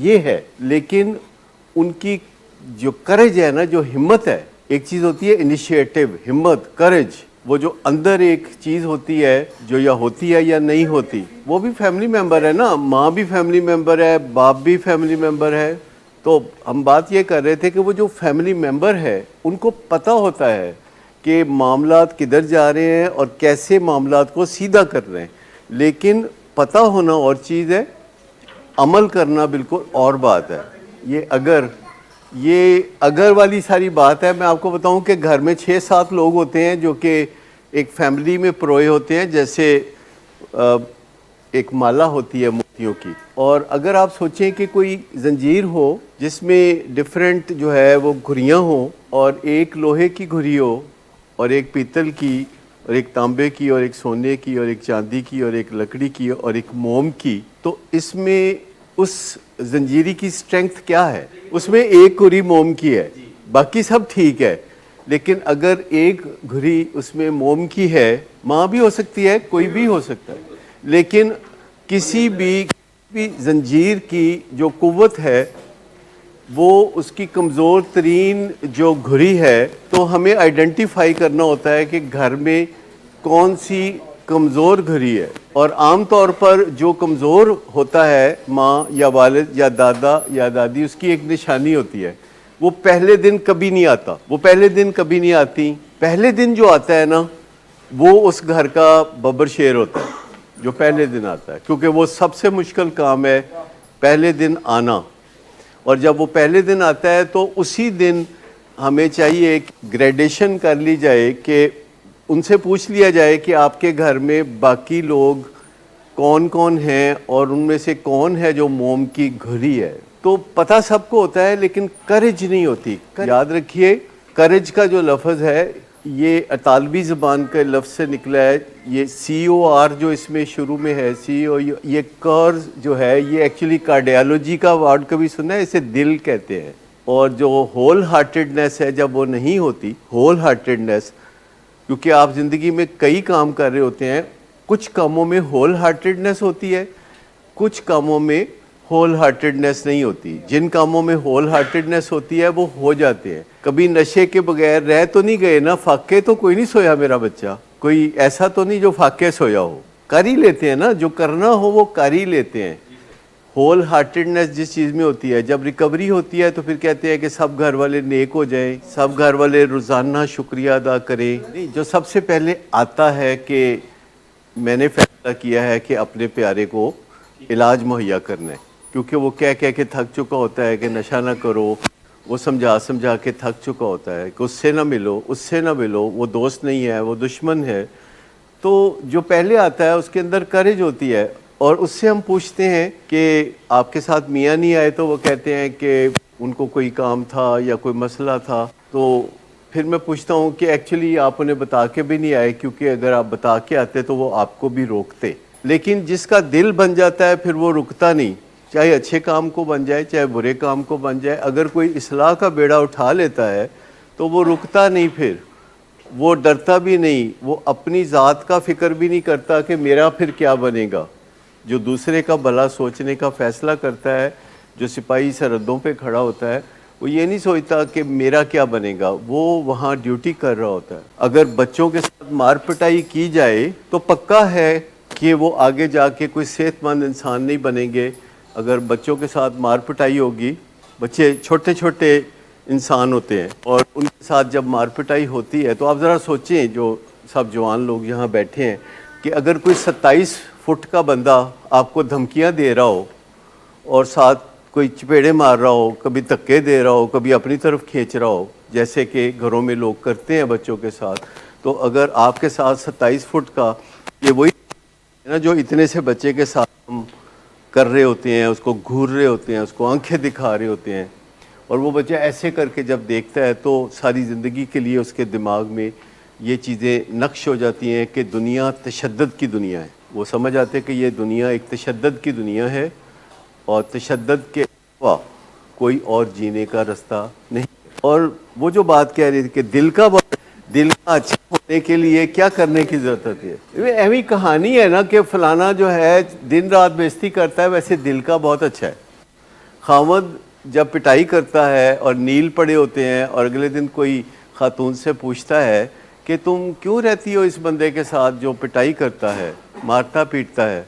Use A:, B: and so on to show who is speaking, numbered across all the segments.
A: یہ ہے، لیکن ان کی جو کرج ہے نا، جو ہمت ہے، ایک چیز ہوتی ہے انیشیٹو، ہمت، کرج، وہ جو اندر ایک چیز ہوتی ہے جو یا ہوتی ہے یا نہیں ہوتی، وہ بھی فیملی ممبر ہے نا، ماں بھی فیملی ممبر ہے، باپ بھی فیملی ممبر ہے. تو ہم بات یہ کر رہے تھے کہ وہ جو فیملی ممبر ہے ان کو پتہ ہوتا ہے کہ معاملات کدھر جا رہے ہیں اور کیسے معاملات کو سیدھا کر رہے ہیں، لیکن پتہ ہونا اور چیز ہے، عمل کرنا بالکل اور بات ہے. یہ اگر والی ساری بات ہے. میں آپ کو بتاؤں کہ گھر میں 6-7 لوگ ہوتے ہیں جو کہ ایک فیملی میں پروئے ہوتے ہیں، جیسے ایک مالا ہوتی ہے موتیوں کی، اور اگر آپ سوچیں کہ کوئی زنجیر ہو جس میں ڈیفرنٹ جو ہے وہ گھڑیاں ہوں، اور ایک لوہے کی گھڑی ہو اور ایک پیتل کی اور ایک تانبے کی اور ایک سونے کی اور ایک چاندی کی اور ایک لکڑی کی اور ایک موم کی، تو اس میں اس زنجیری کی سٹرنگتھ کیا ہے؟ اس میں ایک گھڑی موم کی ہے، باقی سب ٹھیک ہے. لیکن اگر ایک گھڑی اس میں موم کی ہے، ماں بھی ہو سکتی ہے، کوئی بھی ہو سکتا ہے، لیکن کسی بھی زنجیر کی جو قوت ہے وہ اس کی کمزور ترین جو گھڑی ہے، تو ہمیں آئیڈینٹیفائی کرنا ہوتا ہے کہ گھر میں کون سی کمزور گھڑی ہے. اور عام طور پر جو کمزور ہوتا ہے، ماں یا والد یا دادا یا دادی، اس کی ایک نشانی ہوتی ہے، وہ پہلے دن کبھی نہیں آتا، وہ پہلے دن کبھی نہیں آتی. پہلے دن جو آتا ہے نا، وہ اس گھر کا ببر شیر ہوتا ہے جو پہلے دن آتا ہے، کیونکہ وہ سب سے مشکل کام ہے پہلے دن آنا. اور جب وہ پہلے دن آتا ہے تو اسی دن ہمیں چاہیے کہ گریڈیشن کر لی جائے، کہ ان سے پوچھ لیا جائے کہ آپ کے گھر میں باقی لوگ کون کون ہیں اور ان میں سے کون ہے جو موم کی گھڑی ہے. تو پتہ سب کو ہوتا ہے لیکن کرج نہیں ہوتی. یاد رکھیے، کرج کا جو لفظ ہے یہ اطالوی زبان کے لفظ سے نکلا ہے. یہ COR جو اس میں شروع میں ہے، یہ کر جو ہے، یہ ایکچولی کارڈیالوجی کا ورڈ کبھی سنا ہے، اسے دل کہتے ہیں. اور جو ہول ہارٹیڈنیس ہے، جب وہ نہیں ہوتی، ہول ہارٹیڈنیس، کیونکہ آپ زندگی میں کئی کام کر رہے ہوتے ہیں، کچھ کاموں میں ہول ہارٹیڈنیس ہوتی ہے، کچھ کاموں میں ہول ہارٹیڈنیس نہیں ہوتی. جن کاموں میں ہول ہارٹیڈنیس ہوتی ہے وہ ہو جاتے ہیں. کبھی نشے کے بغیر رہ تو نہیں گئے نا؟ فاقے تو کوئی نہیں سویا میرا بچہ، کوئی ایسا تو نہیں جو فاقے سویا ہو. کر ہی لیتے ہیں نا، جو کرنا ہو وہ کر ہی لیتے ہیں. ہول ہارٹیڈنیس جس چیز میں ہوتی ہے، جب ریکوری ہوتی ہے تو پھر کہتے ہیں کہ سب گھر والے نیک ہو جائیں، سب گھر والے روزانہ شکریہ ادا کریں. نہیں، جو سب سے پہلے آتا ہے کہ میں نے فیصلہ کیا ہے کہ اپنے پیارے کو علاج مہیا کرنا ہے، کیونکہ وہ کہہ کے تھک چکا ہوتا ہے کہ نشہ نہ کرو، وہ سمجھا کے تھک چکا ہوتا ہے کہ اس سے نہ ملو، اس سے نہ ملو، وہ دوست نہیں ہے، وہ دشمن ہے. تو جو پہلے آتا ہے اس کے اندر کرج ہوتی ہے. اور اس سے ہم پوچھتے ہیں کہ آپ کے ساتھ میاں نہیں آئے، تو وہ کہتے ہیں کہ ان کو کوئی کام تھا یا کوئی مسئلہ تھا. تو پھر میں پوچھتا ہوں کہ ایکچولی آپ انہیں بتا کے بھی نہیں آئے، کیونکہ اگر آپ بتا کے آتے تو وہ آپ کو بھی روکتے. لیکن جس کا دل بن جاتا ہے پھر وہ رکتا نہیں، چاہے اچھے کام کو بن جائے چاہے برے کام کو بن جائے. اگر کوئی اصلاح کا بیڑا اٹھا لیتا ہے تو وہ رکتا نہیں، پھر وہ ڈرتا بھی نہیں، وہ اپنی ذات کا فکر بھی نہیں کرتا کہ میرا پھر کیا بنے گا. جو دوسرے کا بھلا سوچنے کا فیصلہ کرتا ہے، جو سپاہی سرحدوں پہ کھڑا ہوتا ہے، وہ یہ نہیں سوچتا کہ میرا کیا بنے گا، وہ وہاں ڈیوٹی کر رہا ہوتا ہے. اگر بچوں کے ساتھ مار پٹائی کی جائے تو پکا ہے کہ وہ آگے جا کے کوئی صحت مند انسان نہیں بنیں گے. اگر بچوں کے ساتھ مار پٹائی ہوگی، بچے چھوٹے چھوٹے انسان ہوتے ہیں، اور ان کے ساتھ جب مار پٹائی ہوتی ہے تو آپ ذرا سوچیں، جو سب جوان لوگ یہاں بیٹھے ہیں، کہ اگر کوئی 27 فٹ کا بندہ آپ کو دھمکیاں دے رہا ہو اور ساتھ کوئی چپیڑے مار رہا ہو، کبھی دھکے دے رہا ہو، کبھی اپنی طرف کھینچ رہا ہو، جیسے کہ گھروں میں لوگ کرتے ہیں بچوں کے ساتھ، تو اگر آپ کے ساتھ 27 فٹ کا، یہ وہی ہے نا جو اتنے سے بچے کے ساتھ ہم کر رہے ہوتے ہیں، اس کو گھور رہے ہوتے ہیں، اس کو آنکھیں دکھا رہے ہوتے ہیں، اور وہ بچہ ایسے کر کے جب دیکھتا ہے تو ساری زندگی کے لیے اس کے دماغ میں یہ چیزیں نقش ہو جاتی ہیں کہ دنیا تشدد کی دنیا ہے. وہ سمجھ آتے ہیں کہ یہ دنیا ایک تشدد کی دنیا ہے، اور تشدد کے علاوہ کوئی اور جینے کا رستہ نہیں. اور وہ جو بات کہہ رہی تھی کہ دل کا اچھا ہونے کے لیے کیا کرنے کی ضرورت ہوتی ہے؟ ایوی کہانی ہے نا کہ فلانا جو ہے دن رات بیزتی کرتا ہے، ویسے دل کا بہت اچھا ہے. خاوند جب پٹائی کرتا ہے اور نیل پڑے ہوتے ہیں اور اگلے دن کوئی خاتون سے پوچھتا ہے کہ تم کیوں رہتی ہو اس بندے کے ساتھ جو پٹائی کرتا ہے، مارتا پیٹتا ہے،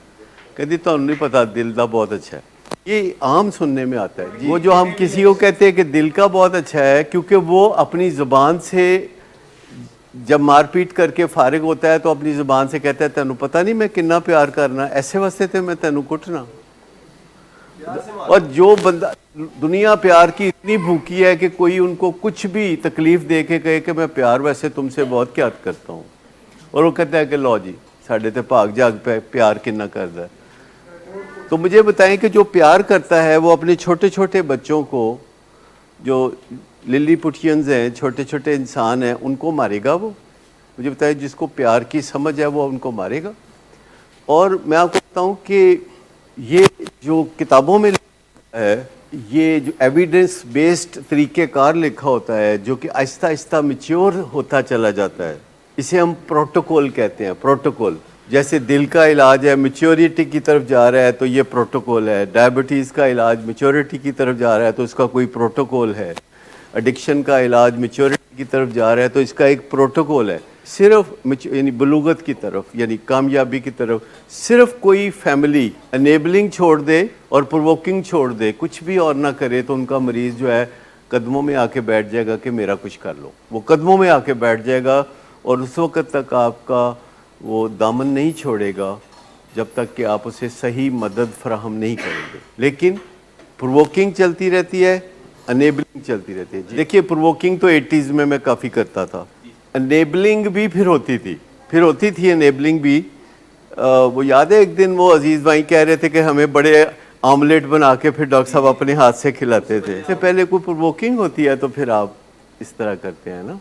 A: کہتی تو نہیں پتا دل دا بہت اچھا ہے. یہ عام سننے میں آتا ہے. وہ جو ہم کسی کو کہتے ہیں کہ دل کا بہت اچھا ہے، کیونکہ وہ اپنی زبان سے جب مار پیٹ کر کے فارغ ہوتا ہے تو اپنی زبان سے کہتا ہے تینوں پتہ نہیں میں کتنا پیار کرنا، ایسے واسطے تے میں تینوں کٹنا. اور جو بندہ دنیا پیار کی اتنی بھوکی ہے کہ کوئی ان کو کچھ بھی تکلیف دے کے کہے کہ میں پیار ویسے تم سے بہت کیا کرتا ہوں، اور وہ کہتا ہے کہ لو جی ساڑھے تے بھاگ جاگ پہ پیار کنا کردا ہے. تو مجھے بتائیں کہ جو پیار کرتا ہے وہ اپنے چھوٹے چھوٹے بچوں کو، جو للی پٹینز ہیں، چھوٹے چھوٹے انسان ہیں، ان کو مارے گا وہ؟ مجھے بتائیں جس کو پیار کی سمجھ ہے وہ ان کو مارے گا؟ اور میں آپ کو بتاؤں کہ یہ جو کتابوں میں لکھا ہے، یہ جو ایویڈنس بیسڈ طریقہ کار لکھا ہوتا ہے جو کہ آہستہ آہستہ میچور ہوتا چلا جاتا ہے، اسے ہم پروٹوکول کہتے ہیں. پروٹوکول جیسے دل کا علاج ہے میچورٹی کی طرف جا رہا ہے تو یہ پروٹوکول ہے، ڈائبٹیز کا علاج میچورٹی کی طرف جا رہا ہے تو اس کا کوئی پروٹوکول ہے، ایڈکشن کا علاج میچورٹی کی طرف جا رہا ہے تو اس کا ایک پروٹوکول ہے. صرف یعنی بلوغت کی طرف یعنی کامیابی کی طرف صرف کوئی فیملی انیبلنگ چھوڑ دے اور پرووکنگ چھوڑ دے، کچھ بھی اور نہ کرے، تو ان کا مریض جو ہے قدموں میں آ کے بیٹھ جائے گا کہ میرا کچھ کر لو. وہ قدموں میں آ کے بیٹھ جائے گا اور اس وقت تک آپ کا وہ دامن نہیں چھوڑے گا جب تک کہ آپ اسے صحیح مدد فراہم نہیں کریں گے. لیکن پرووکنگ چلتی رہتی ہے، انیبلنگ چلتی رہتی ہے. دیکھیے پرووکنگ تو 80s میں کافی کرتا تھا، انیبلنگ بھی پھر ہوتی تھی انیبلنگ بھی. وہ یاد ہے ایک دن وہ عزیز بھائی کہہ رہے تھے کہ ہمیں بڑے آملیٹ بنا کے پھر ڈاکٹر صاحب اپنے ہاتھ سے کھلاتے تھے. اس سے پہلے کوئی پرووکنگ ہوتی ہے تو پھر آپ اس طرح کرتے ہیں نا،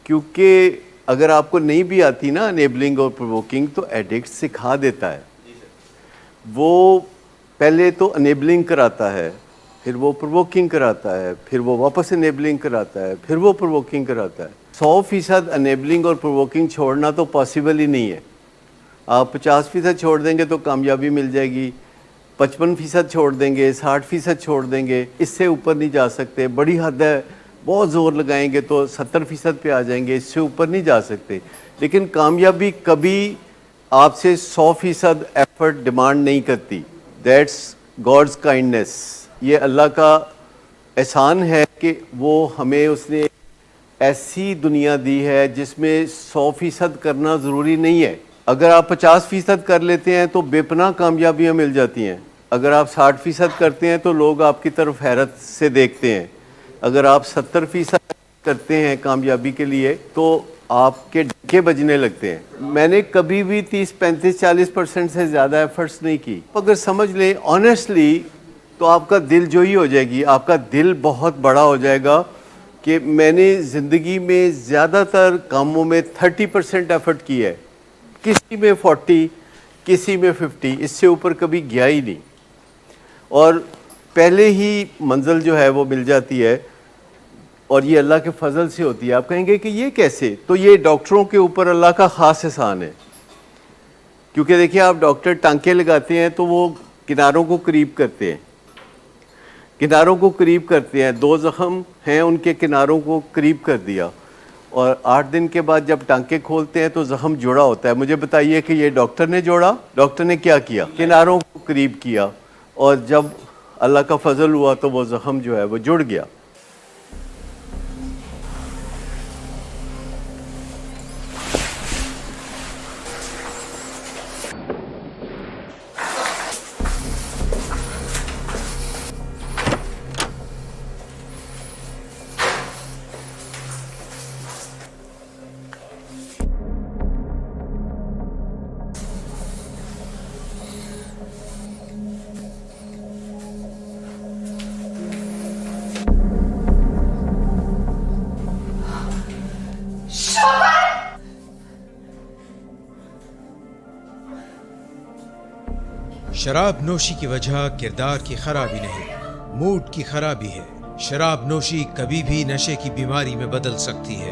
A: کیونکہ اگر آپ کو نہیں بھی آتی نا انیبلنگ اور پرووکنگ تو ایڈکٹ سکھا دیتا ہے. وہ پہلے تو انیبلنگ کراتا ہے، پھر وہ پرووکنگ کراتا ہے، پھر وہ واپس انیبلنگ کراتا ہے، پھر وہ پرووکنگ کراتا ہے. 100% انیبلنگ اور پرووکنگ چھوڑنا تو پاسبل ہی نہیں ہے. آپ 50% چھوڑ دیں گے تو کامیابی مل جائے گی، 55% چھوڑ دیں گے، 60% چھوڑ دیں گے، اس سے اوپر نہیں جا سکتے. بڑی حد ہے، بہت زور لگائیں گے تو 70% پہ آ جائیں گے، اس سے اوپر نہیں جا سکتے. لیکن کامیابی کبھی آپ سے 100% ایفرٹ ڈیمانڈ نہیں کرتی. That's God's kindness. یہ اللہ کا احسان ہے کہ وہ ہمیں اس نے ایسی دنیا دی ہے جس میں 100% کرنا ضروری نہیں ہے. اگر آپ 50% کر لیتے ہیں تو بے پناہ کامیابیاں مل جاتی ہیں. اگر آپ 60% کرتے ہیں تو لوگ آپ کی طرف حیرت سے دیکھتے ہیں. اگر آپ 70% کرتے ہیں کامیابی کے لیے تو آپ کے ڈھکے بجنے لگتے ہیں. میں نے کبھی بھی 30 35 40% سے زیادہ ایفرٹس نہیں کی. اگر سمجھ لیں آنیسٹلی تو آپ کا دل جوئی ہو جائے گی، آپ کا دل بہت بڑا ہو جائے گا کہ میں نے زندگی میں زیادہ تر کاموں میں 30% ایفرٹ کی ہے، کسی میں 40، کسی میں 50، اس سے اوپر کبھی گیا ہی نہیں. اور پہلے ہی منزل جو ہے وہ مل جاتی ہے، اور یہ اللہ کے فضل سے ہوتی ہے. آپ کہیں گے کہ یہ کیسے؟ تو یہ ڈاکٹروں کے اوپر اللہ کا خاص احسان ہے. کیونکہ دیکھیں آپ ڈاکٹر ٹانکے لگاتے ہیں تو وہ کناروں کو قریب کرتے ہیں، کناروں کو قریب کرتے ہیں. 2 زخم ہیں ان کے کناروں کو قریب کر دیا، اور 8 دن کے بعد جب ٹانکے کھولتے ہیں تو زخم جوڑا ہوتا ہے. مجھے بتائیے کہ یہ ڈاکٹر نے جوڑا؟ ڈاکٹر نے کیا کیا؟ کناروں کو قریب کیا، اور جب اللہ کا فضل ہوا تو وہ زخم جو ہے وہ جڑ گیا.
B: شراب نوشی کی وجہ کردار کی خرابی نہیں، موڈ کی خرابی ہے. شراب نوشی کبھی بھی نشے کی بیماری میں بدل سکتی ہے.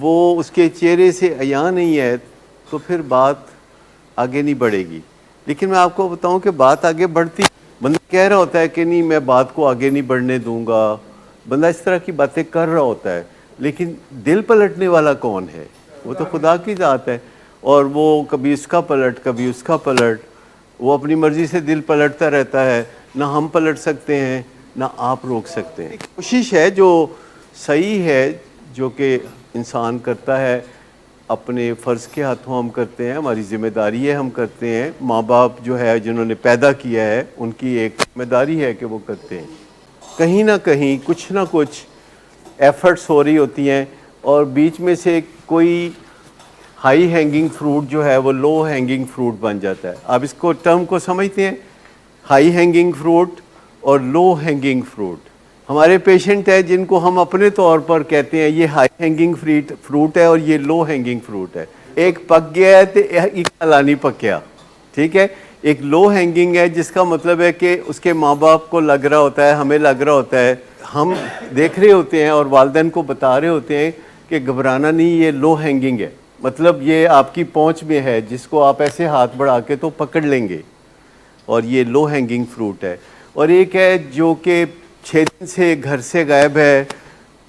A: وہ اس کے چہرے سے عیاں نہیں ہے تو پھر بات آگے نہیں بڑھے گی. لیکن میں آپ کو بتاؤں کہ بات آگے بڑھتی, بندہ کہہ رہا ہوتا ہے کہ نہیں میں بات کو آگے نہیں بڑھنے دوں گا, بندہ اس طرح کی باتیں کر رہا ہوتا ہے, لیکن دل پلٹنے والا کون ہے؟ وہ تو خدا کی ذات ہے. اور وہ کبھی اس کا پلٹ کبھی اس کا پلٹ, وہ اپنی مرضی سے دل پلٹتا رہتا ہے. نہ ہم پلٹ سکتے ہیں نہ آپ روک سکتے ہیں. کوشش ہے جو صحیح ہے, جو کہ انسان کرتا ہے, اپنے فرض کے ہاتھوں ہم کرتے ہیں, ہماری ذمہ داری ہے ہم کرتے ہیں. ماں باپ جو ہے جنہوں نے پیدا کیا ہے ان کی ایک ذمہ داری ہے کہ وہ کرتے ہیں. کہیں نہ کہیں کچھ نہ کچھ ایفرٹس ہو رہی ہوتی ہیں, اور بیچ میں سے کوئی ہائی ہینگنگ فروٹ جو ہے وہ لو ہینگنگ فروٹ بن جاتا ہے. آپ اس کو ٹرم کو سمجھتے ہیں, ہائی ہینگنگ فروٹ اور لو ہینگنگ فروٹ. ہمارے پیشنٹ ہے جن کو ہم اپنے طور پر کہتے ہیں یہ ہائی ہینگنگ فروٹ ہے اور یہ لو ہینگنگ فروٹ ہے. ایک پک گیا ہے تو ایک نہیں پکیا, ٹھیک ہے. ایک لو ہینگنگ ہے جس کا مطلب ہے کہ اس کے ماں باپ کو لگ رہا ہوتا ہے, ہمیں لگ رہا ہوتا ہے, ہم دیکھ رہے ہوتے ہیں اور والدین کو بتا رہے ہوتے ہیں کہ گھبرانا نہیں, یہ لو ہینگنگ ہے, مطلب یہ آپ کی پہنچ میں ہے, جس کو آپ ایسے ہاتھ بڑھا کے تو پکڑ لیں گے, اور یہ لو ہینگنگ فروٹ ہے. اور ایک ہے جو کہ 6 دن سے گھر سے غائب ہے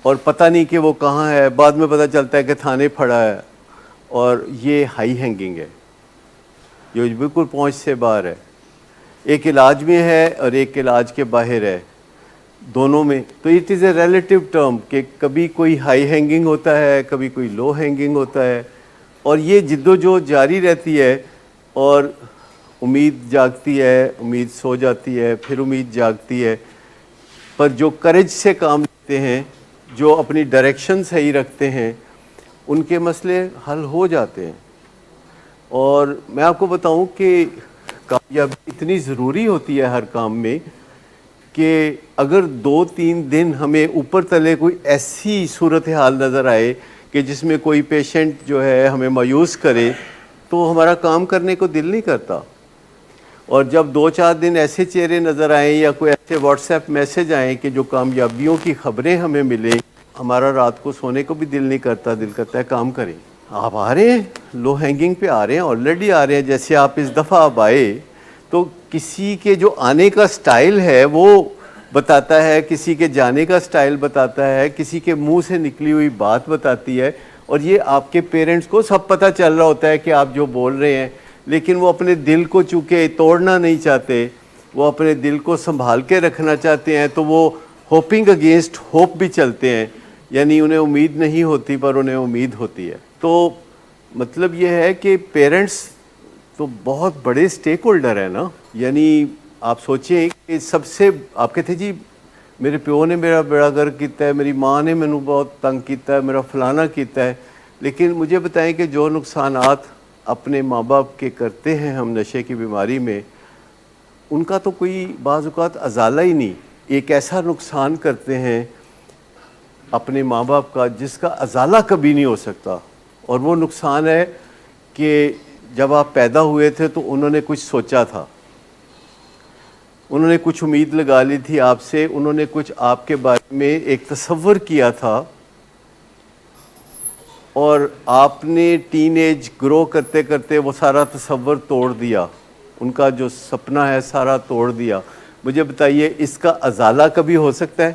A: اور پتہ نہیں کہ وہ کہاں ہے, بعد میں پتہ چلتا ہے کہ تھانے پڑا ہے, اور یہ ہائی ہینگنگ ہے جو بالکل پہنچ سے باہر ہے. ایک علاج میں ہے اور ایک علاج کے باہر ہے, دونوں میں. تو it is a relative term کہ کبھی کوئی ہائی ہینگنگ ہوتا ہے کبھی کوئی لو ہینگنگ ہوتا ہے, اور یہ جد و جہد جاری رہتی ہے. اور امید جاگتی ہے, امید سو جاتی ہے, پھر امید جاگتی ہے. پر جو کرج سے کام لیتے ہیں, جو اپنی ڈائریکشن صحیح رکھتے ہیں, ان کے مسئلے حل ہو جاتے ہیں. اور میں آپ کو بتاؤں کہ کامیابی اتنی ضروری ہوتی ہے ہر کام میں کہ اگر 2-3 دن ہمیں اوپر تلے کوئی ایسی صورتحال نظر آئے کہ جس میں کوئی پیشنٹ جو ہے ہمیں مایوس کرے, تو ہمارا کام کرنے کو دل نہیں کرتا. اور جب 2-4 دن ایسے چہرے نظر آئیں یا کوئی ایسے واٹس ایپ میسج آئیں کہ جو کامیابیوں کی خبریں ہمیں ملیں, ہمارا رات کو سونے کو بھی دل نہیں کرتا, دل کرتا ہے کام کریں. آپ آ رہے ہیں, لو ہینگنگ پہ آ رہے ہیں, آلریڈی آ رہے ہیں. جیسے آپ اس دفعہ آپ آئے تو کسی کے جو آنے کا سٹائل ہے وہ بتاتا ہے, کسی کے جانے کا سٹائل بتاتا ہے, کسی کے منہ سے نکلی ہوئی بات بتاتی ہے. اور یہ آپ کے پیرنٹس کو سب پتہ چل رہا ہوتا ہے کہ آپ جو بول رہے ہیں, لیکن وہ اپنے دل کو چونکہ توڑنا نہیں چاہتے, وہ اپنے دل کو سنبھال کے رکھنا چاہتے ہیں, تو وہ ہوپنگ اگینسٹ ہوپ بھی چلتے ہیں. یعنی انہیں امید نہیں ہوتی پر انہیں امید ہوتی ہے. تو مطلب یہ ہے کہ پیرنٹس تو بہت بڑے سٹیک ہولڈر ہیں نا. یعنی آپ سوچیں کہ سب سے, آپ کہتے جی میرے پیو نے میرا بیڑا گرک کیتا ہے, میری ماں نے مینوں بہت تنگ کیتا ہے, میرا فلانا کیتا ہے. لیکن مجھے بتائیں کہ جو نقصانات اپنے ماں باپ کے کرتے ہیں ہم نشے کی بیماری میں, ان کا تو کوئی بعض اوقات ازالہ ہی نہیں. ایک ایسا نقصان کرتے ہیں اپنے ماں باپ کا جس کا ازالہ کبھی نہیں ہو سکتا. اور وہ نقصان ہے کہ جب آپ پیدا ہوئے تھے تو انہوں نے کچھ سوچا تھا, انہوں نے کچھ امید لگا لی تھی آپ سے, انہوں نے کچھ آپ کے بارے میں ایک تصور کیا تھا, اور آپ نے ٹین ایج گرو کرتے کرتے وہ سارا تصور توڑ دیا, ان کا جو سپنا ہے سارا توڑ دیا. مجھے بتائیے اس کا ازالہ کبھی ہو سکتا ہے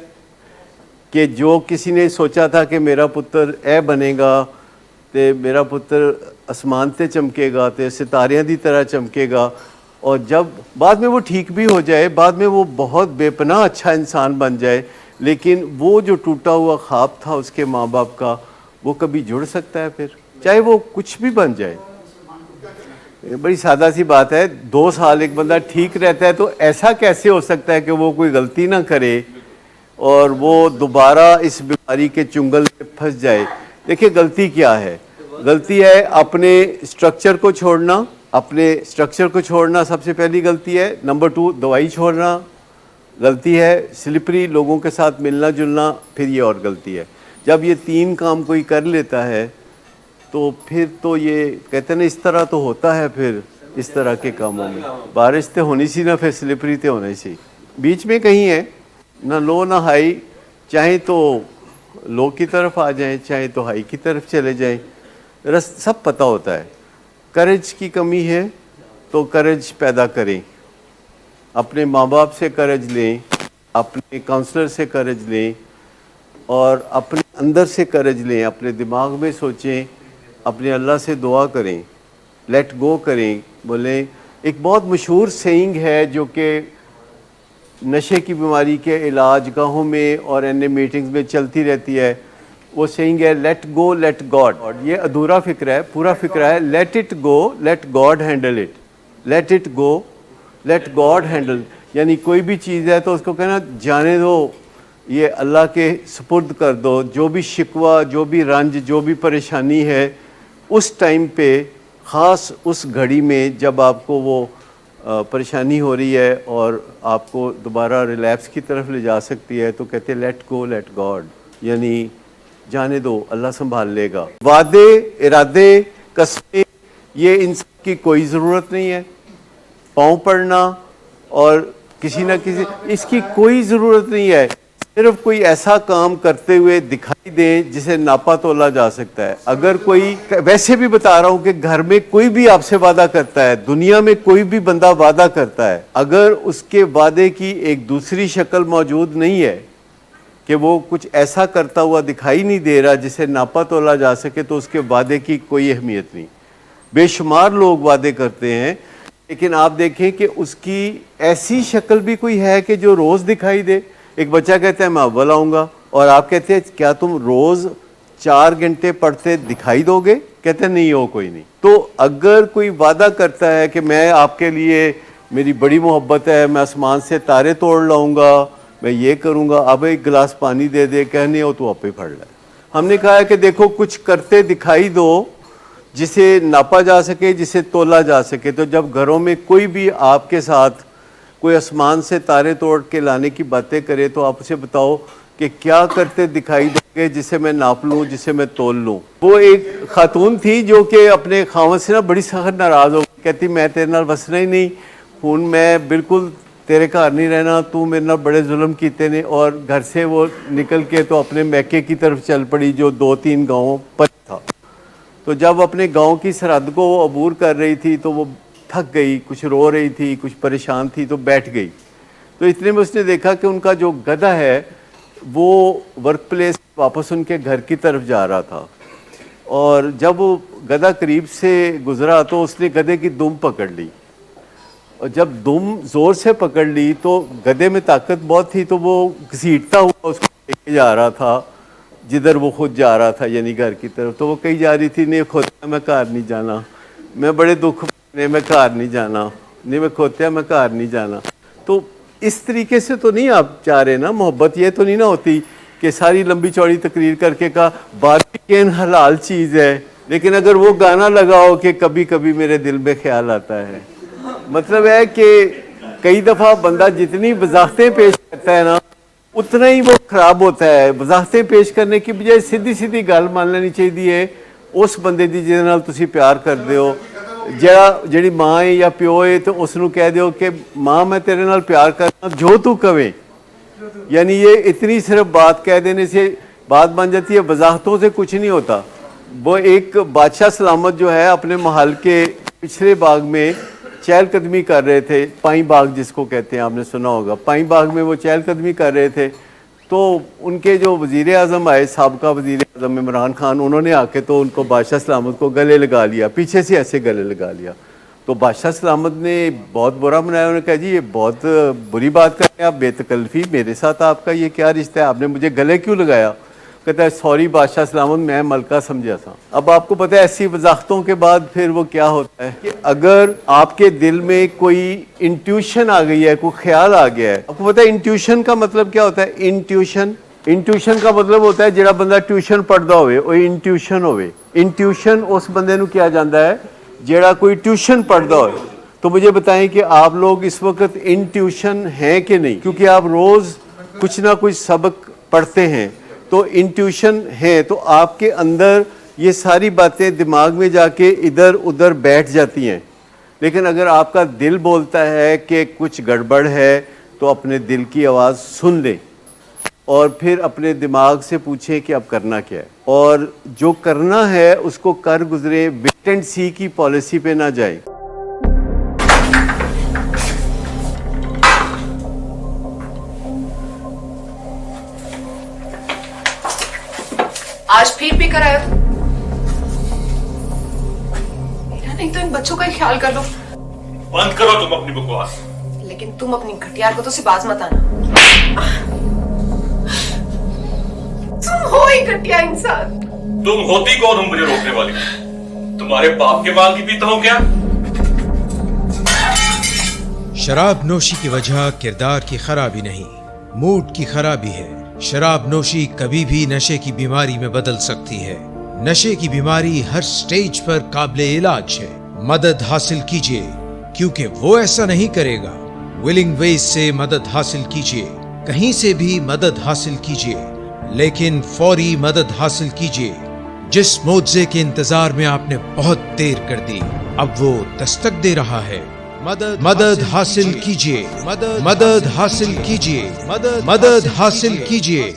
A: کہ جو کسی نے سوچا تھا کہ میرا پتر اے بنے گا, تے میرا پتر اسمان تے چمکے گا, تے ستاریاں دی طرح چمکے گا, اور جب بعد میں وہ ٹھیک بھی ہو جائے, بعد میں وہ بہت بے پناہ اچھا انسان بن جائے, لیکن وہ جو ٹوٹا ہوا خواب تھا اس کے ماں باپ کا, وہ کبھی جڑ سکتا ہے پھر, چاہے وہ کچھ بھی بن جائے. بڑی سادہ سی بات ہے, 2 سال ایک بندہ ٹھیک رہتا ہے تو ایسا کیسے ہو سکتا ہے کہ وہ کوئی غلطی نہ کرے اور وہ دوبارہ اس بیماری کے چنگل میں پھنس جائے. دیکھیں غلطی کیا ہے, غلطی ہے اپنے سٹرکچر کو چھوڑنا, اپنے سٹرکچر کو چھوڑنا سب سے پہلی غلطی ہے. نمبر 2 دوائی چھوڑنا غلطی ہے, سلپری لوگوں کے ساتھ ملنا جلنا پھر یہ اور غلطی ہے. جب یہ 3 کام کوئی کر لیتا ہے تو پھر تو یہ کہتے ہیں نا اس طرح تو ہوتا ہے, پھر اس طرح کے کاموں میں بارش تے ہونی سی نہ, پھر سلپری تے ہونا سی, بیچ میں کہیں ہے نہ لو نہ ہائی, چاہیں تو لو کی طرف آ جائیں چاہے تو ہائی کی طرف چلے جائیں، سب پتہ ہوتا ہے۔ کرج کی کمی ہے تو کرج پیدا کریں، اپنے ماں باپ سے کرج لیں، اپنے کاؤنسلر سے کرج لیں، اور اپنے اندر سے کرج لیں، اپنے دماغ میں سوچیں، اپنے اللہ سے دعا کریں، لیٹ گو کریں۔ بولیں ایک بہت مشہور سینگ ہے جو کہ نشے کی بیماری کے علاج گاہوں میں اور ان میٹنگز میں چلتی رہتی ہے، وہ سینگ ہے لیٹ گو لیٹ گاڈ۔ یہ ادھورا فکر ہے، پورا فکر ہے let it go let God handle it, let it go let God handle, یعنی کوئی بھی چیز ہے تو اس کو کہنا جانے دو، یہ اللہ کے سپرد کر دو۔ جو بھی شکوہ، جو بھی رنج، جو بھی پریشانی ہے، اس ٹائم پہ، خاص اس گھڑی میں جب آپ کو وہ پریشانی ہو رہی ہے اور آپ کو دوبارہ ریلیپس کی طرف لے جا سکتی ہے، تو کہتے ہیں لیٹ گو لیٹ گاڈ، یعنی جانے دو، اللہ سنبھال لے گا۔ وعدے، ارادے، قسمیں، یہ انسان کی کوئی ضرورت نہیں ہے۔ پاؤں پڑنا اور کسی نہ کسی، اس کی کوئی ضرورت نہیں ہے۔ صرف کوئی ایسا کام کرتے ہوئے دکھائی دیں جسے ناپا تولا جا سکتا ہے۔ اگر کوئی، ویسے بھی بتا رہا ہوں کہ گھر میں کوئی بھی آپ سے وعدہ کرتا ہے، دنیا میں کوئی بھی بندہ وعدہ کرتا ہے، اگر اس کے وعدے کی ایک دوسری شکل موجود نہیں ہے کہ وہ کچھ ایسا کرتا ہوا دکھائی نہیں دے رہا جسے ناپا تولا جا سکے، تو اس کے وعدے کی کوئی اہمیت نہیں۔ بے شمار لوگ وعدے کرتے ہیں، لیکن آپ دیکھیں کہ اس کی ایسی شکل بھی کوئی ہے کہ جو روز دکھائی دے۔ ایک بچہ کہتا ہے میں اول آؤں گا، اور آپ کہتے ہیں کیا تم روز 4 گھنٹے پڑھتے دکھائی دو گے؟ کہتے ہیں نہیں، ہو کوئی نہیں۔ تو اگر کوئی وعدہ کرتا ہے کہ میں آپ کے لیے، میری بڑی محبت ہے، میں آسمان سے تارے توڑ لاؤں گا، میں یہ کروں گا، اب ایک گلاس پانی دے دے، کہنے ہو تو آپ ہی پڑھ لیں۔ ہم نے کہا ہے کہ دیکھو کچھ کرتے دکھائی دو جسے ناپا جا سکے، جسے تولا جا سکے۔ تو جب گھروں میں کوئی بھی آپ کے ساتھ کوئی آسمان سے تارے توڑ کے لانے کی باتیں کرے، تو آپ اسے بتاؤ کہ کیا کرتے دکھائی دیں گے جسے میں ناپ لوں، جسے میں تول لوں۔ وہ ایک خاتون تھی جو کہ اپنے خاوند سے بڑی سخت ناراض ہو گئی، کہتی میں تیرے نال وسنا ہی نہیں، ہن میں بالکل تیرے گھر نہیں رہنا، تو میرے نال بڑے ظلم کیتے نے۔ اور گھر سے وہ نکل کے تو اپنے میکے کی طرف چل پڑی جو 2-3 گاؤں پر تھا۔ تو جب اپنے گاؤں کی سرحد کو وہ عبور کر رہی تھی تو وہ تھک گئی، کچھ رو رہی تھی، کچھ پریشان تھی، تو بیٹھ گئی۔ تو اتنے میں اس نے دیکھا کہ ان کا جو گدھا ہے وہ ورک پلیس واپس ان کے گھر کی طرف جا رہا تھا، اور جب وہ گدھا قریب سے گزرا تو اس نے گدھے کی دم پکڑ لی، اور جب دم زور سے پکڑ لی تو گدھے میں طاقت بہت تھی، تو وہ گھسیٹتا ہوا اس کو لے کے جا رہا تھا جدھر وہ خود جا رہا تھا، یعنی گھر کی طرف۔ تو وہ کہی جا رہی تھی نہیں کھوتیا میں گھر نہیں جانا، میں بڑے دکھ میں گھر نہیں جانا، نہیں میں کھوتیا میں گھر نہیں جانا۔ تو اس طریقے سے تو نہیں آپ چاہ رہے نا، محبت یہ تو نہیں نہ ہوتی کہ ساری لمبی چوڑی تقریر کر کے کہا باربیکین حلال چیز ہے، لیکن اگر وہ گانا لگاؤ کہ کبھی کبھی میرے دل میں خیال آتا ہے، مطلب ہے کہ کئی دفعہ بندہ جتنی وضاحتیں پیش کرتا ہے نا اتنا ہی وہ خراب ہوتا ہے۔ وضاحتیں پیش کرنے کی بجائے سیدھی سیدھی گل مان لینی چاہیے اس بندے دی جہدے نال تسی پیار کردے ہو۔ جڑی ماں ہے یا پیو ہے تو اس نو کہہ دیو کہ ماں میں تیرے نال پیار کرنا جو تو کہے، یعنی یہ اتنی صرف بات کہہ دینے سے بات بن جاتی ہے، وضاحتوں سے کچھ نہیں ہوتا۔ وہ ایک بادشاہ سلامت جو ہے اپنے محل کے پچھلے باغ میں چہل قدمی کر رہے تھے، پائیں باغ جس کو کہتے ہیں، آپ نے سنا ہوگا، پائیں باغ میں وہ چہل قدمی کر رہے تھے۔ تو ان کے جو وزیر اعظم آئے، سابقہ وزیر اعظم عمران خان، انہوں نے آ کے تو ان کو بادشاہ سلامت کو گلے لگا لیا، پیچھے سے ایسے گلے لگا لیا۔ تو بادشاہ سلامت نے بہت برا منایا، انہوں نے کہا جی یہ بہت بری بات کر رہے ہیں آپ، بے تکلفی، میرے ساتھ آپ کا یہ کیا رشتہ ہے، آپ نے مجھے گلے کیوں لگایا؟ کہتا ہے سوری بادشاہ سلامت، میں ملکہ سمجھا تھا۔ اب آپ کو پتہ ہے ایسی وضاحتوں کے بعد پھر وہ کیا ہوتا ہے کہ اگر آپ کے دل میں کوئی انٹیوشن آ گئی ہے، کوئی خیال آ گیا ہے، آپ کو پتہ ہے انٹیوشن کا مطلب کیا ہوتا ہے؟ انٹیوشن کا مطلب ہوتا ہے جڑا بندہ ٹیوشن پڑھدا ہوئے وہ انٹیوشن ہوئے۔ انٹیوشن اس بندے نو کیا جاندہ ہے جڑا کوئی ٹیوشن پڑھدا ہوئے۔ تو مجھے بتائیں کہ آپ لوگ اس وقت ان ٹیوشن ہیں کہ نہیں؟ کیونکہ آپ روز کچھ نہ کچھ سبق پڑھتے ہیں، تو انٹیوشن ہے، تو آپ کے اندر یہ ساری باتیں دماغ میں جا کے ادھر ادھر بیٹھ جاتی ہیں۔ لیکن اگر آپ کا دل بولتا ہے کہ کچھ گڑبڑ ہے تو اپنے دل کی آواز سن لیں۔ اور پھر اپنے دماغ سے پوچھیں کہ اب کرنا کیا ہے، اور جو کرنا ہے اس کو کر گزرے، ویٹ اینڈ سی کی پالیسی پہ نہ جائیں۔
C: آج پھر بھی کرایا تو میرا نہیں تو ان بچوں کا ہی خیال کر لو۔
D: بند کرو تم اپنی بکواس۔
C: لیکن تم اپنی گھٹیا حرکتوں سے باز مت آنا، تم ہو ہی گھٹیا انسان۔
D: تم ہوتی کون ہو مجھے روکنے والی؟ تمہارے باپ کے مال کی پیتا ہوں کیا؟
B: شراب نوشی کی وجہ کردار کی خرابی نہیں، موڈ کی خرابی ہے۔ شراب نوشی کبھی بھی نشے کی بیماری میں بدل سکتی ہے۔ نشے کی بیماری ہر سٹیج پر قابل علاج ہے۔ مدد حاصل کیجیے کیونکہ وہ ایسا نہیں کرے گا۔ ولنگ ویز سے مدد حاصل کیجیے، کہیں سے بھی مدد حاصل کیجیے، لیکن فوری مدد حاصل کیجیے۔ جس معجزے کے انتظار میں آپ نے بہت دیر کر دی، اب وہ دستک دے رہا ہے۔ مدد حاصل کیجیے، مدد حاصل کیجیے، مدد حاصل کیجیے۔